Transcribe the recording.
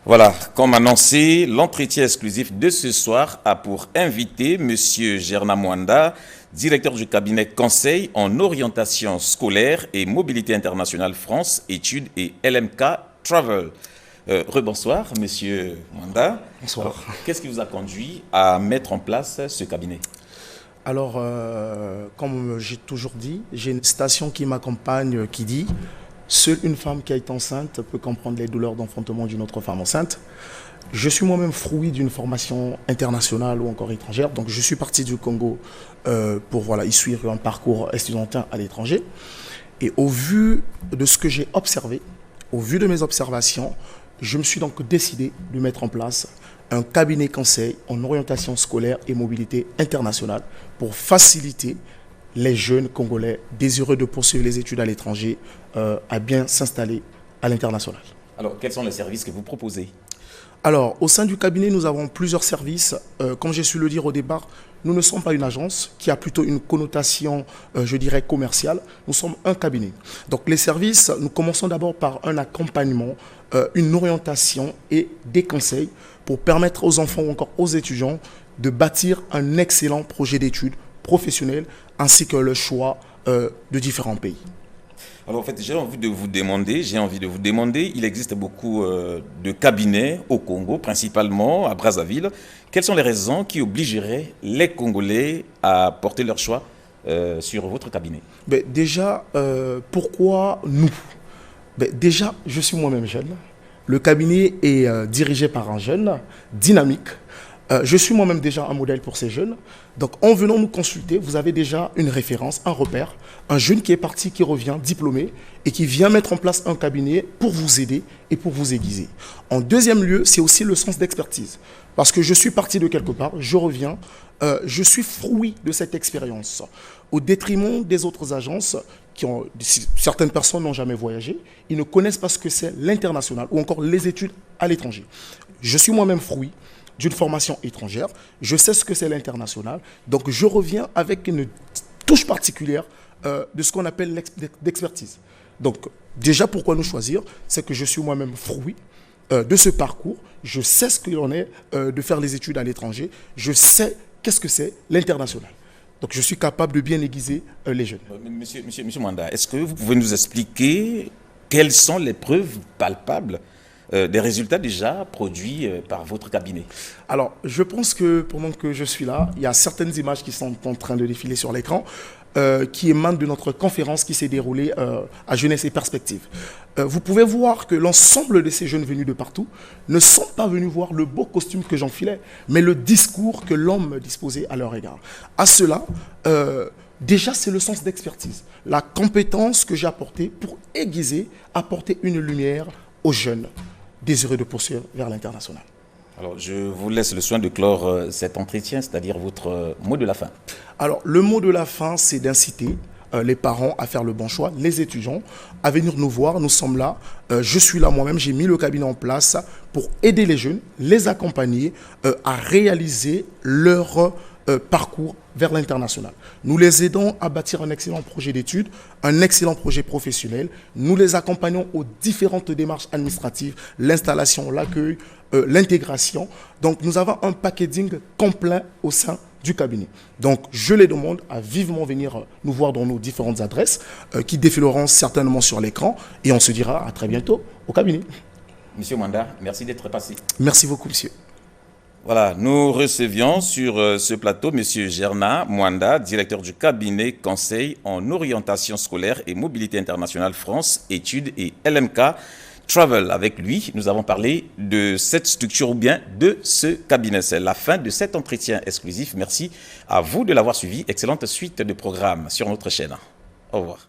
Voilà, comme annoncé, l'entretien exclusif de ce soir a pour invité M. Gerna Mwanda, directeur du cabinet conseil en orientation scolaire et mobilité internationale France, études et LMK Travel. Rebonsoir, M. Mwanda. Bonsoir. Qu'est-ce qui vous a conduit à mettre en place ce cabinet? Alors, comme j'ai toujours dit, j'ai une citation qui m'accompagne qui dit « Seule une femme qui est enceinte peut comprendre les douleurs d'enfantement d'une autre femme enceinte ». Je suis moi-même fruit d'une formation internationale ou encore étrangère. Donc, je suis parti du Congo pour y suivre un parcours estudiantin à l'étranger. Et au vu de ce que j'ai observé, au vu de mes observations, je me suis donc décidé de mettre en place un cabinet conseil en orientation scolaire et mobilité internationale pour faciliter les jeunes Congolais désireux de poursuivre les études à l'étranger à bien s'installer à l'international. Alors, quels sont les services que vous proposez? Alors, au sein du cabinet, nous avons plusieurs services. Comme j'ai su le dire au départ, nous ne sommes pas une agence qui a plutôt une connotation, je dirais, commerciale. Nous sommes un cabinet. Donc, les services, nous commençons d'abord par un accompagnement, une orientation et des conseils pour permettre aux enfants ou encore aux étudiants de bâtir un excellent projet d'études professionnel ainsi que le choix de différents pays. Alors en fait, j'ai envie de vous demander, il existe beaucoup de cabinets au Congo, principalement à Brazzaville. Quelles sont les raisons qui obligeraient les Congolais à porter leur choix sur votre cabinet? Déjà, pourquoi nous? Déjà, je suis moi-même jeune. Le cabinet est dirigé par un jeune, dynamique. Je suis moi-même déjà un modèle pour ces jeunes. Donc, en venant nous consulter, vous avez déjà une référence, un repère, un jeune qui est parti, qui revient, diplômé, et qui vient mettre en place un cabinet pour vous aider et pour vous aiguiser. En deuxième lieu, c'est aussi le sens d'expertise. Parce que je suis parti de quelque part, je reviens, je suis fruit de cette expérience. Au détriment des autres agences, certaines personnes n'ont jamais voyagé, ils ne connaissent pas ce que c'est l'international ou encore les études à l'étranger. Je suis moi-même fruit d'une formation étrangère, je sais ce que c'est l'international, donc je reviens avec une touche particulière de ce qu'on appelle l'expertise. Donc déjà, pourquoi nous choisir? C'est que je suis moi-même fruit de ce parcours, je sais ce qu'il en est de faire les études à l'étranger, je sais qu'est-ce que c'est l'international. Donc je suis capable de bien aiguiser les jeunes. Monsieur Mwanda, est-ce que vous pouvez nous expliquer quelles sont les preuves palpables des résultats déjà produits par votre cabinet? Alors, je pense que pendant que je suis là, il y a certaines images qui sont en train de défiler sur l'écran qui émanent de notre conférence qui s'est déroulée à Jeunesse et Perspectives. Vous pouvez voir que l'ensemble de ces jeunes venus de partout ne sont pas venus voir le beau costume que j'enfilais, mais le discours que l'homme disposait à leur égard. À cela, déjà, c'est le sens d'expertise, la compétence que j'ai apportée pour aiguiser, apporter une lumière aux jeunes désireux de poursuivre vers l'international. Alors, je vous laisse le soin de clore cet entretien, c'est-à-dire votre mot de la fin. Alors, le mot de la fin, c'est d'inciter les parents à faire le bon choix, les étudiants à venir nous voir. Nous sommes là, je suis là moi-même, j'ai mis le cabinet en place pour aider les jeunes, les accompagner à réaliser leur parcours vers l'international. Nous les aidons à bâtir un excellent projet d'études, un excellent projet professionnel. Nous les accompagnons aux différentes démarches administratives, l'installation, l'accueil, l'intégration. Donc, nous avons un packaging complet au sein du cabinet. Donc, je les demande à vivement venir nous voir dans nos différentes adresses qui défileront certainement sur l'écran et on se dira à très bientôt au cabinet. Monsieur Mwanda, merci d'être passé. Merci beaucoup, monsieur. Voilà, nous recevions sur ce plateau M. Gerna Mwanda, directeur du cabinet conseil en orientation scolaire et mobilité internationale France, études et LMK Travel. Avec lui, nous avons parlé de cette structure ou bien de ce cabinet. C'est la fin de cet entretien exclusif. Merci à vous de l'avoir suivi. Excellente suite de programmes sur notre chaîne. Au revoir.